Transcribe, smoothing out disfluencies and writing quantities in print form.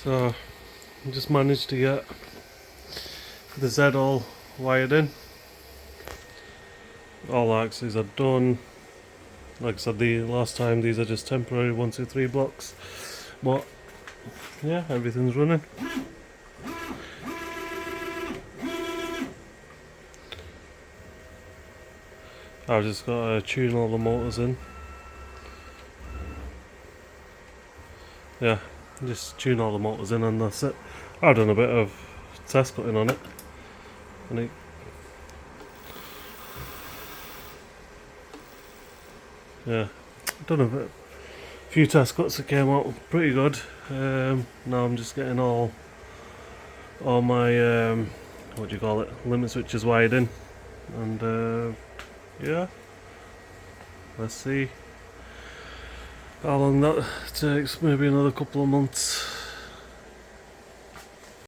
So I just managed to get the Z all wired in. All axes are done. Like I said the last time, these are just temporary 1, 2, 3 blocks. But yeah, everything's running. I've just got to tune all the motors in. Yeah, just tune all the motors in and that's it. I've done a bit of test cutting on it. And it yeah, I've done a few test cuts that came out pretty good. Now I'm just getting all my what do you call it, limit switches wired in, and yeah, let's see how long that takes. Maybe another couple of months.